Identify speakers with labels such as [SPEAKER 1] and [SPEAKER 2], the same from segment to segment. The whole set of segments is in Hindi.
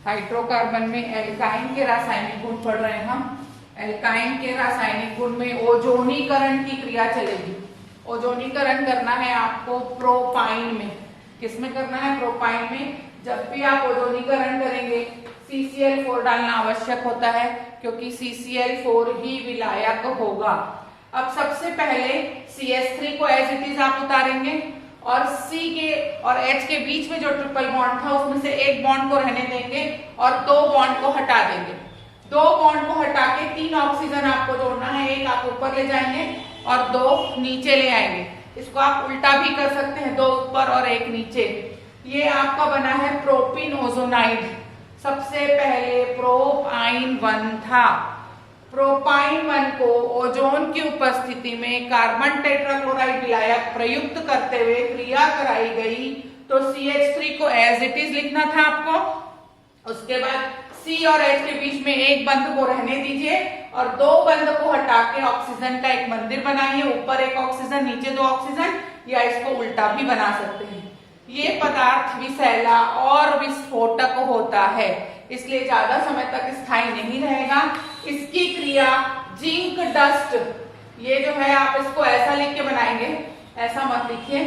[SPEAKER 1] हाइड्रोकार्बन में एल्काइन के रासायनिक गुण पढ़ रहे हैं हम। एल्काइन के रासायनिक गुण में ओजोनीकरण की क्रिया चलेगी। ओजोनीकरण करना है आपको प्रोपाइन में। किसमें करना है? प्रोपाइन में। जब भी आप ओजोनीकरण करेंगे CCl4 डालना आवश्यक होता है, क्योंकि CCl4 ही विलायक होगा। अब सबसे पहले CH3 को एज इट इज आप उतारेंगे और C के और H के बीच में जो ट्रिपल बॉन्ड था उसमें से एक बॉन्ड को रहने देंगे और दो बॉन्ड को हटा देंगे। दो बॉन्ड को हटा के 3 ऑक्सीजन आपको जोड़ना है। एक आप ऊपर ले जाएंगे और 2 नीचे ले आएंगे। इसको आप उल्टा भी कर सकते हैं, 2 ऊपर और 1 नीचे। ये आपका बना है प्रोपिन ओजोनाइड। सबसे पहले प्रोपाइन 1 था। प्रोपाइन 1 को ओजोन की उपस्थिति में कार्बन टेट्राक्लोराइड विलायक प्रयुक्त करते हुए क्रिया कराई गई, तो CH3 को एज इट इज लिखना था आपको। उसके बाद C और H के बीच में एक बंध को रहने दीजिए और 2 बंध को हटा के ऑक्सीजन का एक मंदिर बनाइए। ऊपर 1 ऑक्सीजन, नीचे 2 ऑक्सीजन, या इसको उल्टा भी बना सकते हैं। ये पदार्थ विषैला और विस्फोटक होता है, इसलिए ज्यादा समय तक स्थायी नहीं रहेगा। इसकी क्रिया जिंक डस्ट, ये जो है आप इसको ऐसा लिख के बनाएंगे, ऐसा मत लिखिए।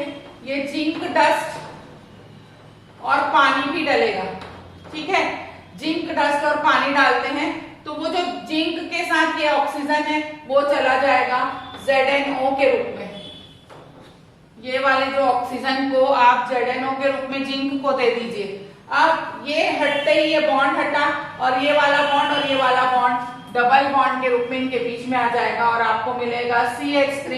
[SPEAKER 1] ये जिंक डस्ट और पानी भी डलेगा, ठीक है। जिंक डस्ट और पानी डालते हैं तो वो जो जिंक के साथ ये ऑक्सीजन है वो चला जाएगा ZNO के रूप में। ये वाले जो ऑक्सीजन को आप ZNO के रूप में जिंक को दे दीजिए। अब ये हटते ही ये बॉन्ड हटा और ये वाला बॉन्ड और ये वाला बॉन्ड डबल बॉन्ड के रूप में इनके बीच में आ जाएगा और आपको मिलेगा CH3,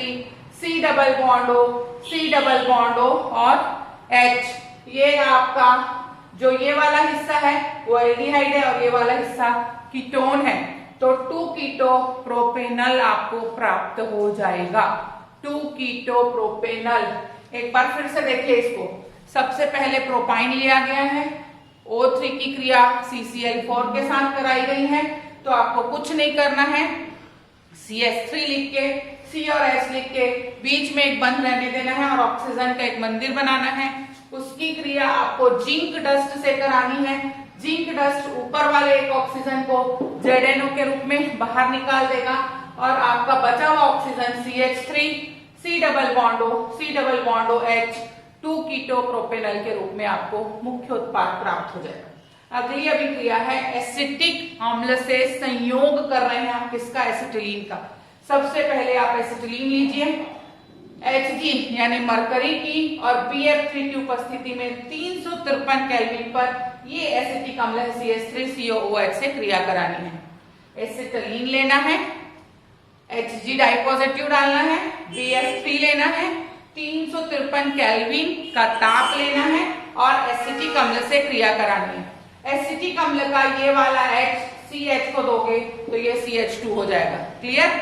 [SPEAKER 1] C double bond O, C double bond O और H। ये आपका जो ये वाला हिस्सा है वो एल्डिहाइड है और ये वाला हिस्सा कीटोन है, तो 2 कीटो प्रोपेनल आपको प्राप्त हो जाएगा। 2 कीटो प्रोपेनल। एक बार फिर से देखिए इसको। सबसे पहले प्रोपाइन लिया गया है, O3 की क्रिया CCl4 के साथ कराई गई है, तो आपको कुछ नहीं करना है। CH3 लिख के, C और H लिख के बीच में एक बंध रहने देना है और ऑक्सीजन का एक मंदिर बनाना है। उसकी क्रिया आपको जिंक डस्ट से करानी है। जिंक डस्ट ऊपर वाले एक ऑक्सीजन को ZNO के रूप में बाहर निकाल देगा और आपका बचा हुआ oxygen CH3, C double bond O, C double bond O H 2 कीटो प्रोपेनल के रूप में आपको मुख्य उत्पाद प्राप्त हो जाएगा। अगली अभिक्रिया है एसिटिक अम्ल से संयोग कर रहे हैं आप किसका? एसिटिलीन का। सबसे पहले आप एसिटिलीन लीजिए। Hg यानी मरकरी की और BF3 की उपस्थिति में 353 केल्विन पर ये एसिटिक अम्ल है CH3COOH से क्रिया करानी है। एसिटिलीन लेना है, Hg डाइपॉजिटिव डालना है, BF3 लेना है, 353 केल्विन का ताप लेना है और एसिटिक अम्ल से क्रिया करानी है। एसिटिक अम्ल का ये वाला H CH को दोगे तो ये CH2 हो जाएगा। क्लियर?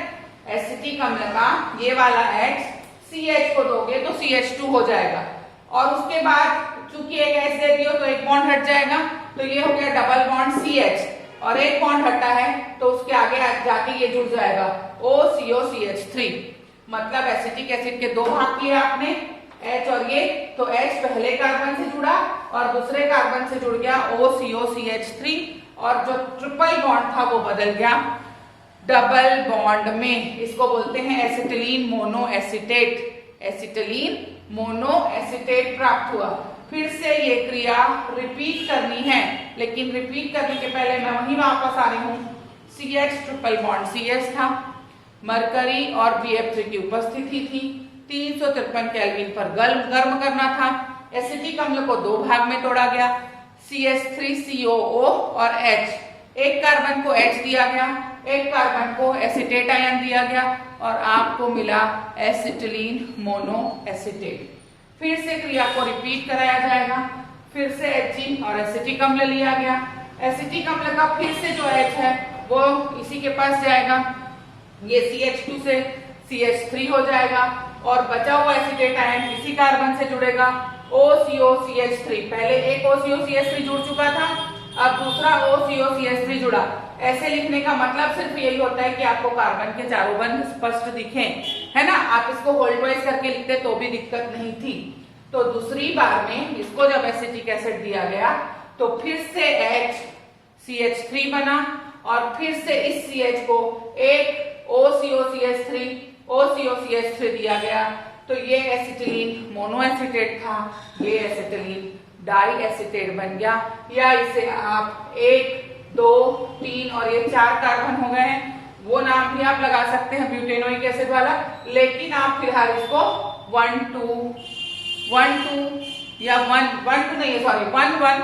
[SPEAKER 1] एसिटिक अम्ल का ये वाला H CH को दोगे तो CH2 हो जाएगा और उसके बाद चूंकि एक H दे दियो तो एक बॉन्ड हट जाएगा, तो ये हो गया डबल बॉन्ड CH और एक बॉन्ड हटा है तो उसके आगे जाके ये जुड़ जाएगा OCOCH3। मतलब एसिटिक एसिड के 2 भाग किए आपने, H और ये, तो H पहले कार्बन से जुड़ा और दूसरे कार्बन से जुड़ गया OCOCH3 और जो ट्रिपल बॉन्ड था वो बदल गया डबल बॉन्ड में। इसको बोलते हैं acetylene mono acetate. Acetylene mono acetate प्राप्त हुआ। फिर से ये क्रिया रिपीट करनी है, लेकिन रिपीट करने के पहले मैं वहीं वापस आ रही हूँ। CH ट्रिपल बॉन्ड CH था, मरकरी और BF3 की उपस्थिति थी, 353 केल्विन पर गर्म करना था। एसिटिक अम्ल को 2 भाग में तोड़ा गया, CH3COO और H। एक कार्बन को H दिया गया, एक कार्बन को एसिटेट आयन दिया गया और आपको मिला एसिटिलीन मोनो एसिटेट। फिर से क्रिया को रिपीट कराया जाएगा। फिर से Hg और एसिटिक अम्ल लिया गया। एसिटिक अम्ल का फिर से जो H है वो इसी के पास जाएगा, ये CH2 से CH3 हो जाएगा और बचा हुआ एसिटेट आयन इसी कार्बन से जुड़ेगा OCOCH3। पहले एक OCOCH3 जुड़ चुका था, अब दूसरा OCOCH3 जुड़ा। ऐसे लिखने का मतलब सिर्फ यही होता है कि आपको कार्बन के चारों बंध स्पष्ट दिखें, है ना। आप इसको होल्ड वाइज करके लिखते तो भी दिक्कत नहीं थी। तो दूसरी बार में इसको जब एसिटिक एसिड दिया गया तो फिर से H CH3 बना और फिर से इस CH को एक OCOCH3 OCOCH3 दिया गया, तो ये एसिटिलीन मोनोएसिटेट था, ये एसिटिलीन डाई एसिटेट बन गया। या इसे आप 1 2 3 और ये 4 कार्बन हो गए हैं, वो नाम भी आप लगा सकते हैं ब्यूटेनोइक एसिड वाला, लेकिन आप फिलहाल इसको 1 1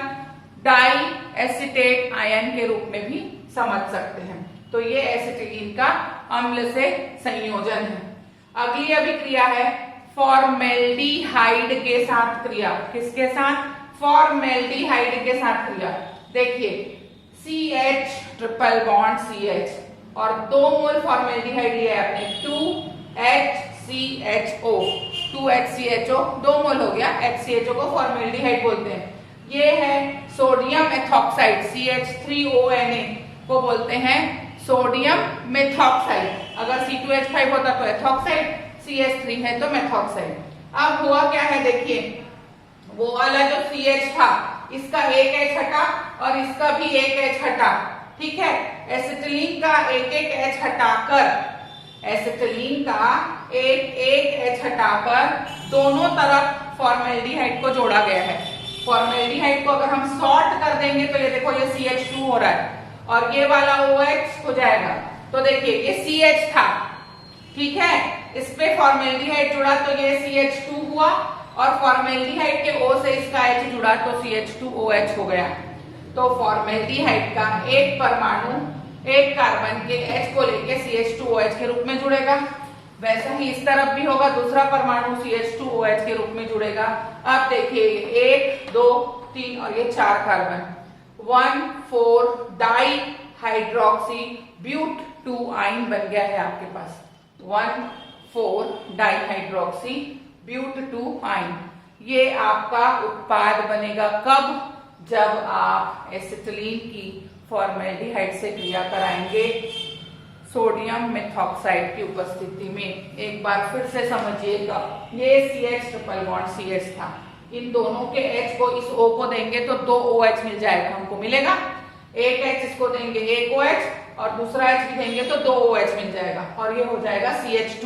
[SPEAKER 1] डाई एसिटेट आयन के रूप में भी समझ सकते हैं। तो ये एसिटिलीन का अम्ल से संयोजन है। अगली अभिक्रिया है फॉर्मेल्डिहाइड के साथ क्रिया। किसके साथ? फॉर्मेल्डिहाइड के साथ क्रिया। देखिए CH ट्रिपल बॉन्ड CH और 2 मोल फॉर्मेल्डिहाइड लिया है आपने, 2HCHO 2HCHO 2 मोल हो गया। HCHO को फॉर्मेल्डिहाइड बोलते हैं। ये है सोडियम एथॉक्साइड, CH3ONA को बोलते हैं सोडियम मेथॉक्साइड। अगर C2H5 होता तो एथॉक्साइड, CH3 है तो मेथॉक्साइड। अब हुआ क्या है, देखिए वो वाला जो CH था इसका एक H हटा और इसका भी एक H हटा, ठीक है। एसिटिलीन का एक H हटाकर, एसिटिलीन का एक H हटाकर दोनों तरफ फॉर्मेल्डिहाइड को जोड़ा गया है। फॉर्मेल्डिहाइड को अगर हम सॉर्ट कर देंगे तो ये देखो ये CH2 हो रहा है और ये वाला OH हो जाएगा। तो देखिए ये CH था, ठीक है, इस पे फॉर्मेल्डिहाइड जुड़ा तो ये CH2 हुआ और फॉर्मेल्डिहाइड के O से इसका H जुड़ा तो CH2OH हो गया। तो फॉर्मेल्डिहाइड का एक परमाणु एक कार्बन के H को लेके CH2OH के रूप में जुड़ेगा, वैसा ही इस तरफ भी होगा, दूसरा परमाणु CH2OH के रूप में जुड़ेगा। अब देखिए 1 2 3 और ये 4 कार्बन 1,4 डाई हाइड्रोक्सी ब्यूट 2 आइन बन गया है आपके पास। 1,4 डाई हाइड्रोक्सी ब्यूट 2 आइन। ये आपका उत्पाद बनेगा कब? जब आप एसिटिलीन की फॉर्मेल्डिहाइड से क्रिया कराएंगे सोडियम मेथॉक्साइड की उपस्थिति में। एक बार फिर से समझिएगा, ये CH ट्रिपल बॉन्ड CH था, इन दोनों के H को इस O को देंगे तो 2 OH मिल जाएगा, हमको मिलेगा। एक H इसको देंगे 1 OH और दूसरा H भी देंगे तो 2 OH मिल जाएगा और ये हो जाएगा CH2।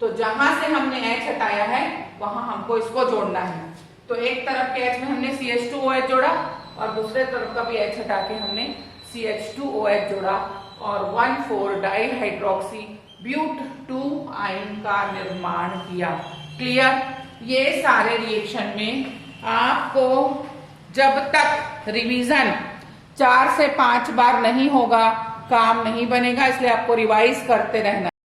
[SPEAKER 1] तो जहां से हमने H हटाया है वहां हमको इसको जोड़ना है। तो एक तरफ के H में हमने CH2OH जोड़ा और दूसरे तरफ का भी H हटा के हमने CH2OH जोड़ा और 1,4 डाई हाइड्रोक्सी ब्यूट 2 आइन का निर्माण किया। क्लियर? ये सारे रिएक्शन में आपको जब तक रिवीजन 4 से 5 बार नहीं होगा काम नहीं बनेगा, इसलिए आपको रिवाइज करते रहना।